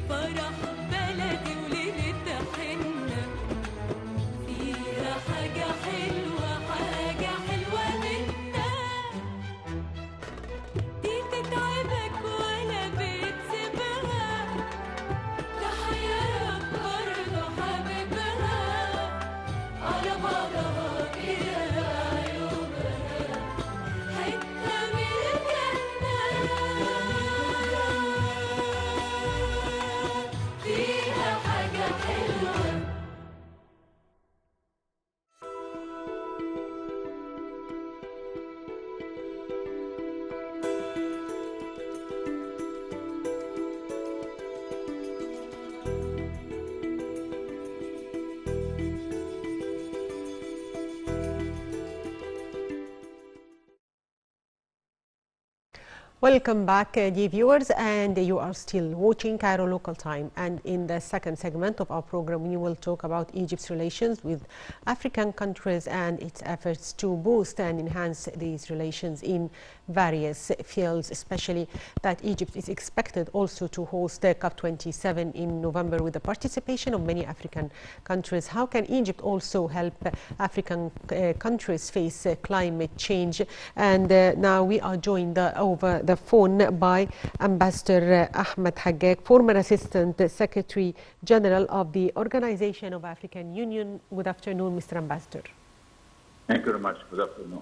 فرح بلدي وليلة حنة فيها حاجة حلوة منا دي تتعبك ولا بتسيبها تحيرك برضه حبيبها على بعضها كده عيوبها حتة من الجنة فيها حاجة حلوة Welcome back, dear viewers, and you are still watching Cairo Local Time. And in the second segment of our program, we will talk about Egypt's relations with African countries and its efforts to boost and enhance these relations in various fields, especially that Egypt is expected also to host the COP27 in November with the participation of many African countries. How can Egypt also help African countries face climate change? And now we are joined over the phone by Ambassador Ahmed Haggag, former Assistant Secretary General of the Organization of African Union. Good afternoon, Mr. Ambassador. Thank you very much. Good afternoon.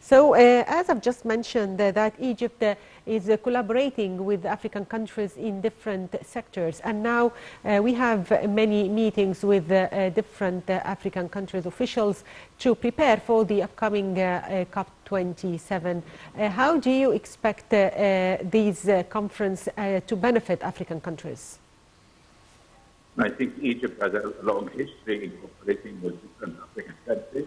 So, as I've just mentioned, that Egypt is collaborating with African countries in different sectors, and now we have many meetings with different African countries' officials to prepare for the upcoming COP27. How do you expect these conference to benefit African countries? I think Egypt has a long history in cooperating with different African countries.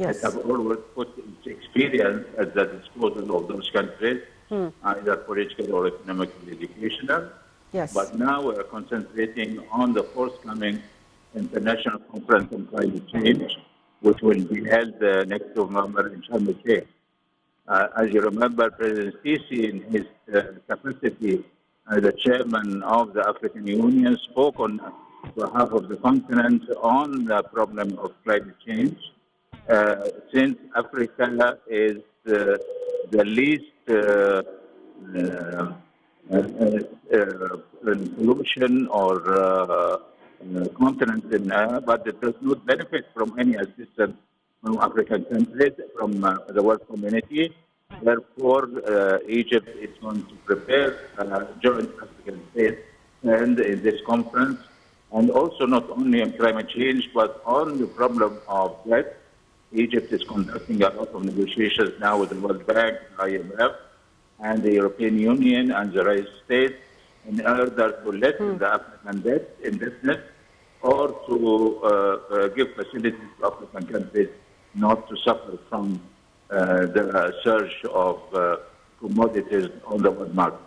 Yes. It has always put its experience at the disposal of those countries, either political or economic or educational. Yes. But now we are concentrating on the forthcoming international conference on climate change, which will be held next November in Sharm el-Sheikh. As you remember, President Sisi, in his capacity as the chairman of the African Union, spoke on behalf of the continent on the problem of climate change. Since Africa is the least pollution or continent, but it does not benefit from any assistance from African countries, from the world community. Therefore, Egypt is going to prepare joint African states and in this conference, and also not only on climate change, but on the problem of debt. Egypt is conducting a lot of negotiations now with the World Bank, IMF, and the European Union and the United States in order to lessen the African debt in business or to give facilities to African countries not to suffer from the surge of commodities on the world market.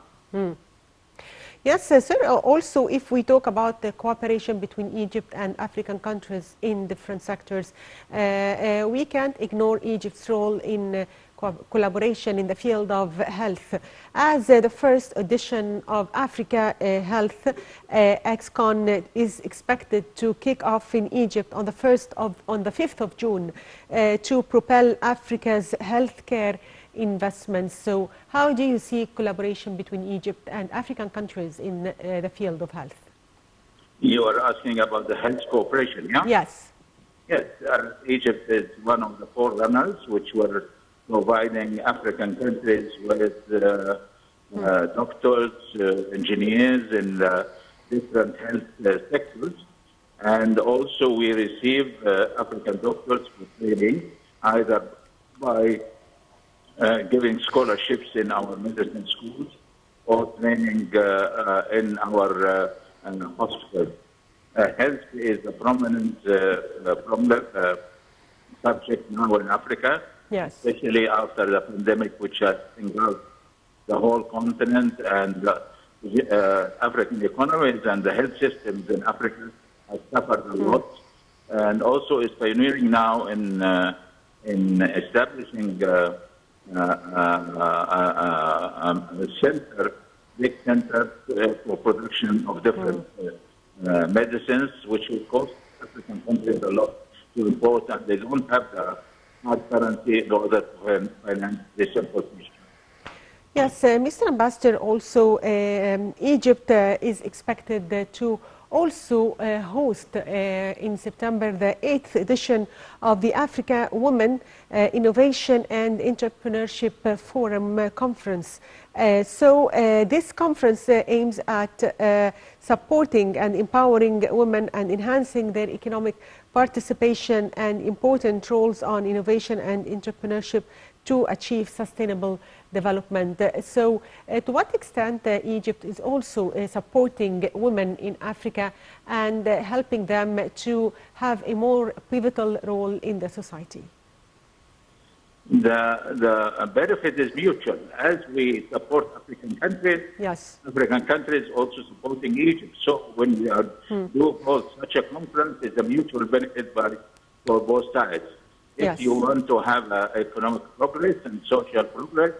Yes, sir. Also, if we talk about the cooperation between Egypt and African countries in different sectors, we can't ignore Egypt's role in collaboration in the field of health. As the first edition of Africa Health, ExCon is expected to kick off in Egypt on the 5th of June to propel Africa's healthcare investments. So how do you see collaboration between Egypt and African countries in the field of health? You are asking about the health cooperation, yeah? Yes. Yes, Egypt is one of the forerunners which were providing African countries with doctors, engineers in different health sectors. And also we receive African doctors for training, either by giving scholarships in our medicine schools or training in our hospitals. Health is a prominent subject now in Africa, Yes. especially after the pandemic, which has engulfed the whole continent, and African economies and the health systems in Africa have suffered a lot, and also is pioneering now in establishing a center big centers for production of different medicines, which will cost African countries a lot to import, and they don't have the hard currency in order to finance this importation. Yes, Mr. Ambassador, also Egypt is expected to also host in September the 8th edition of the Africa Women Innovation and Entrepreneurship Forum Conference. So this conference aims at supporting and empowering women and enhancing their economic participation and important roles on innovation and entrepreneurship to achieve sustainable development. So to what extent Egypt is also supporting women in Africa and helping them to have a more pivotal role in the society? The benefit is mutual. As we support African countries, yes, African countries also supporting Egypt. So when we are do hold such a conference, it's a mutual benefit for both sides. If yes, you want to have economic progress and social progress,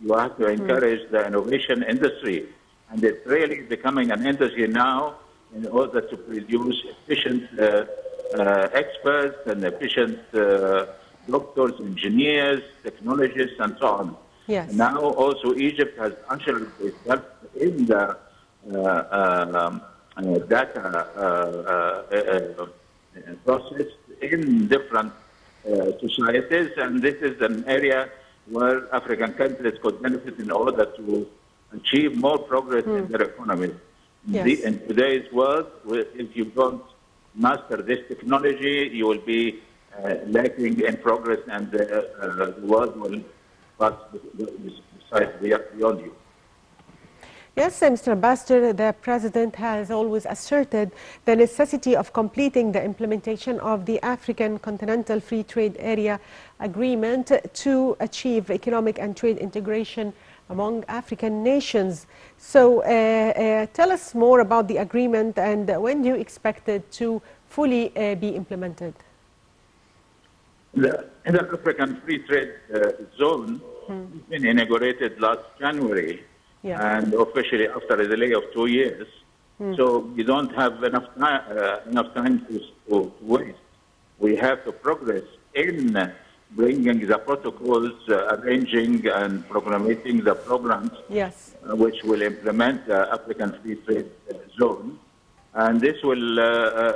you have to encourage the innovation industry. And it's really becoming an industry now in order to produce efficient experts and efficient doctors, engineers, technologists, and so on. yes. Now also Egypt has ushered itself in the data process in different societies, and this is an area where African countries could benefit in order to achieve more progress in their economies. Yes. In today's world, if you don't master this technology, you will be lacking in progress, and the world will pass beyond you. Yes, Mr. Ambassador, the President has always asserted the necessity of completing the implementation of the African Continental Free Trade Area Agreement to achieve economic and trade integration among African nations. So tell us more about the agreement and when do you expect it to fully be implemented? The African Free Trade Zone has been inaugurated last January. Yeah. And officially after a delay of 2 years. So we don't have enough time to waste. We have to progress in bringing the protocols, arranging and programming the programs Yes. which will implement the African Free Trade Zone. And this will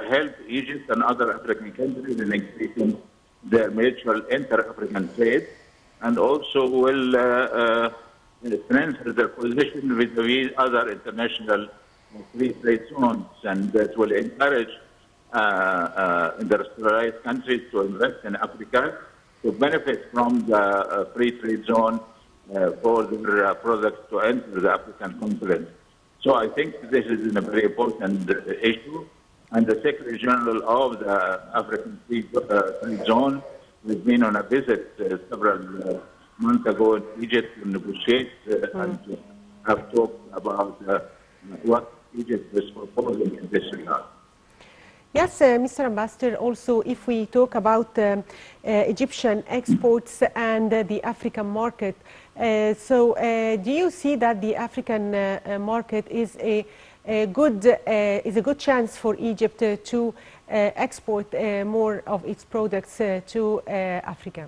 help Egypt and other African countries in increasing their mutual inter-African trade, and also will strengthen their position vis-a-vis other international free trade zones, and that will encourage industrialized countries to invest in Africa to benefit from the free trade zone for their products to enter the African continent. So I think this is a very important issue, and the Secretary General of the African Free Trade Zone has been on a visit several months ago in Egypt to negotiate and to have talked about what Egypt is proposing in this regard. Yes, Mr. Ambassador, also if we talk about Egyptian exports and the African market, so do you see that the African market is a good chance for Egypt to export more of its products to Africa?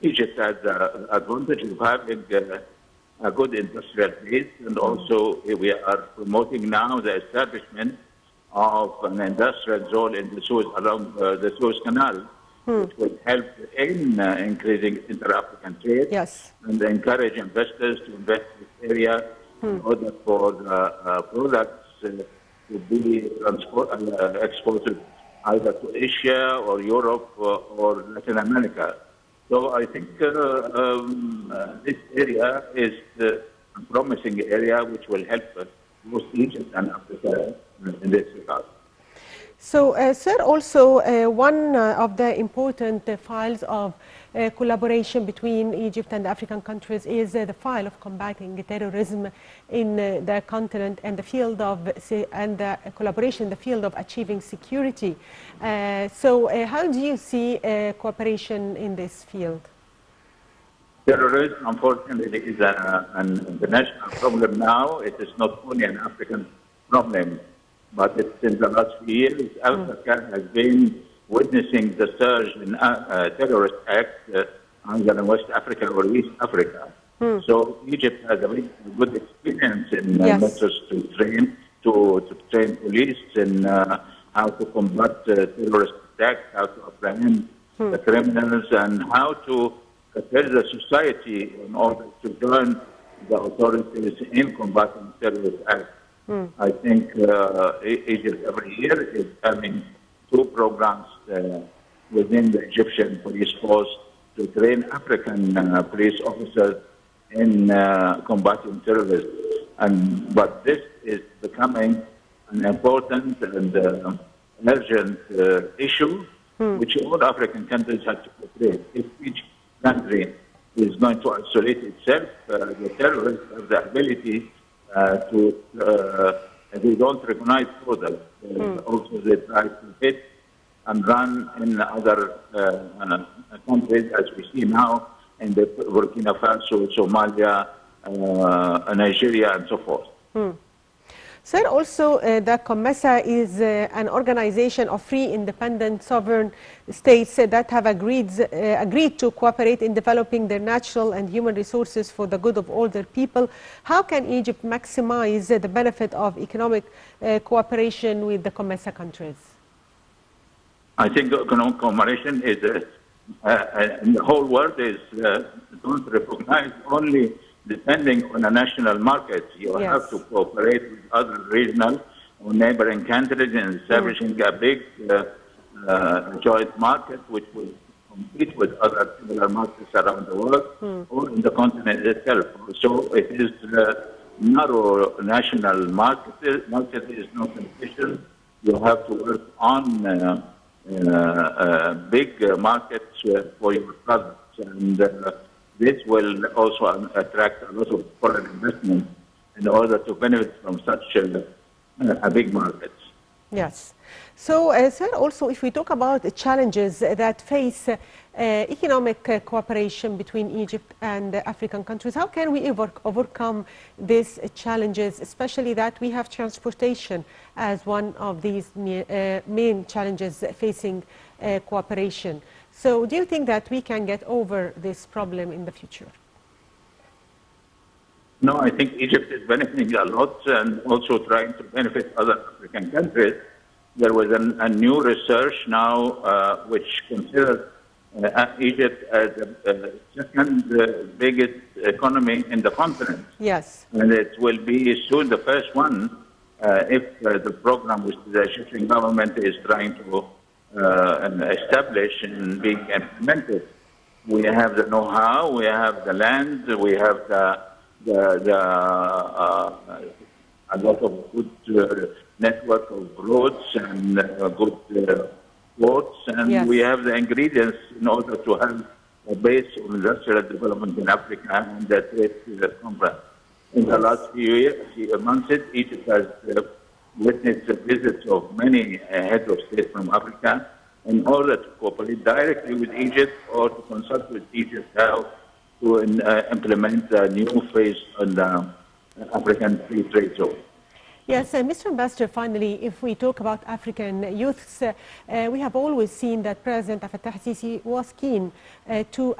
Egypt has the advantage of having a good industrial base, and also we are promoting now the establishment of an industrial zone in the Suez, along the Suez Canal, which will help in increasing inter-African trade, yes, and encourage investors to invest in this area in order for the products to be exported either to Asia or Europe or Latin America. So I think this area is a promising area which will help both Egypt and Africa in this regard. So, sir, also one of the important files of collaboration between Egypt and African countries is the file of combating terrorism in the continent and the field of the collaboration in the field of achieving security. So, how do you see cooperation in this field? Terrorism, unfortunately, is an international problem now. It is not only an African problem, but it's in the last few years, Africa has been witnessing the surge in terrorist acts either in West Africa or East Africa. So Egypt has a very good experience in methods to train police in how to combat terrorist attacks, how to apprehend the criminals, and how to prepare the society in order to join the authorities in combating terrorist acts. I think Egypt every year is having 2 programs within the Egyptian police force to train African police officers in combating terrorism. But this is becoming an important and urgent issue, which all African countries have to cooperate. If each country is going to isolate itself, the terrorists have the ability they don't recognize borders. Also, they try to hit and run in other countries, as we see now in the Burkina Faso, Somalia, Nigeria, and so forth. Sir, also the COMESA is an organization of free, independent, sovereign states that have agreed to cooperate in developing their natural and human resources for the good of all their people. How can Egypt maximize the benefit of economic cooperation with the COMESA countries? I think economic cooperation is, in the whole world, is don't recognize only depending on a national market. You have to cooperate with other regional or neighboring countries in establishing a big joint market which will compete with other similar markets around the world or in the continent itself. So it is narrow national market. Market is not beneficial. You have to work on big markets for your products, and this will also attract a lot of foreign investment in order to benefit from such a big market. Yes. So, sir, also if we talk about the challenges that face economic cooperation between Egypt and African countries, how can we overcome these challenges, especially that we have transportation as one of these main challenges facing cooperation? So do you think that we can get over this problem in the future? No, I think Egypt is benefiting a lot and also trying to benefit other African countries. There was a new research now which considers Egypt as the second biggest economy in the continent. Yes. And it will be soon the first one if the program which the Egyptian government is trying to establish and being implemented. We have the know-how, we have the land, we have a lot of good network of roads and good ports, and we have the ingredients in order to have a base of industrial development in Africa and the trade conference. In the last few months, Egypt has witnessed the visits of many heads of state from Africa in order to cooperate directly with Egypt or to consult with Egypt how to implement a new phase on the African free trade zone. Yes, Mr. Ambassador, finally, if we talk about African youths, we have always seen that President Fattah al-Sisi was keen to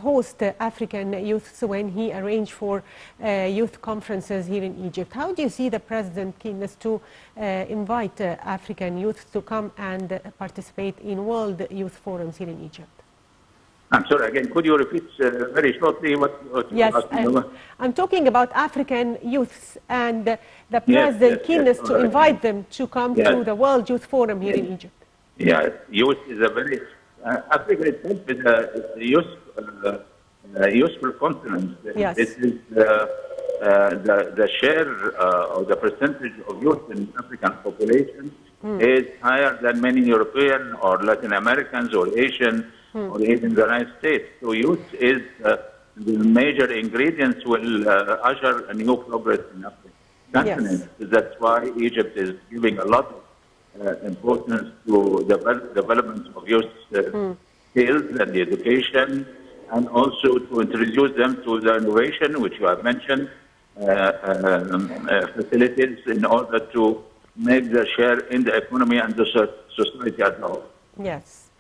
host African youths when he arranged for youth conferences here in Egypt. How do you see the President's keenness to invite African youths to come and participate in World Youth Forums here in Egypt? I'm sorry, again, could you repeat very shortly what yes, I'm talking about African youths and the President's keenness to invite them to come to the World Youth Forum here in Egypt. Yeah, youth is a very, Africa itself is a useful continent. Yes. This is the share or the percentage of youth in African population is higher than many European or Latin Americans or Asian or even the United States. So youth is the major ingredients will usher a new progress in Africa. Yes. That's why Egypt is giving a lot of importance to the development of youth skills and the education and also to introduce them to the innovation, which you have mentioned, facilities in order to make their share in the economy and the society as a whole. Yes.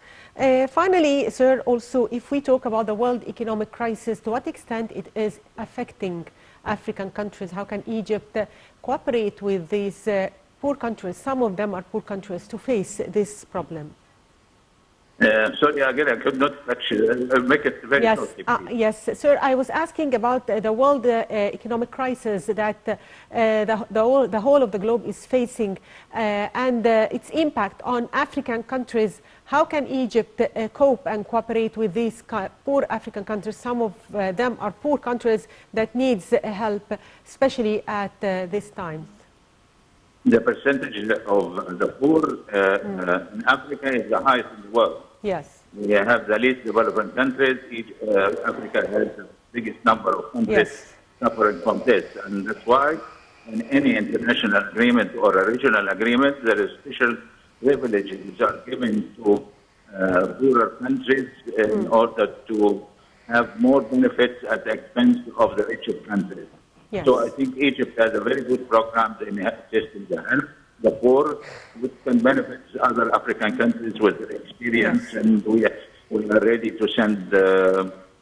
Finally, sir, also, if we talk about the world economic crisis, to what extent it is affecting African countries? How can Egypt cooperate with these poor countries? Some of them are poor countries to face this problem. Sorry, again, I could not catch make it very short. Yes, sir. I was asking about the world economic crisis that the whole of the globe is facing and its impact on African countries. How can Egypt cope and cooperate with these poor African countries? Some of them are poor countries that needs help, especially at this time. The percentage of the poor in Africa is the highest in the world. Yes. We have the least developed countries. Africa has the biggest number of countries suffering from this. And that's why in any international agreement or a regional agreement, there is special privileges are given to poorer countries in order to have more benefits at the expense of the richer countries. Yes. So I think Egypt has a very good program in assisting the help, the poor, which can benefit other African countries with their experience, and we are ready to send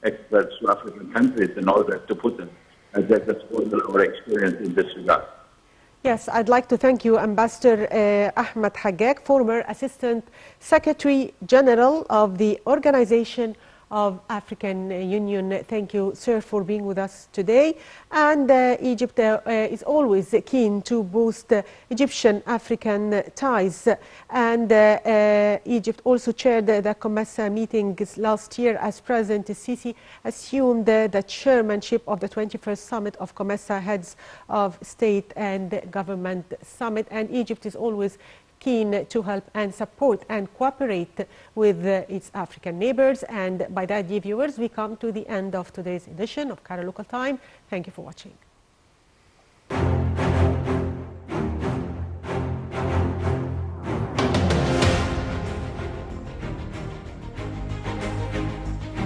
experts to African countries in order to put them at their disposal or experience in this regard. Yes, I'd like to thank you, Ambassador Ahmed Haggag, former Assistant Secretary General of the Organization of African Union. Thank you, sir, for being with us today. And Egypt is always keen to boost Egyptian-African ties. And Egypt also chaired the COMESA meetings last year as President Sisi assumed the chairmanship of the 21st Summit of COMESA Heads of State and Government Summit. And Egypt is always keen to help and support and cooperate with its African neighbors. And by that, dear viewers, we come to the end of today's edition of Cairo Local Time. Thank you for watching.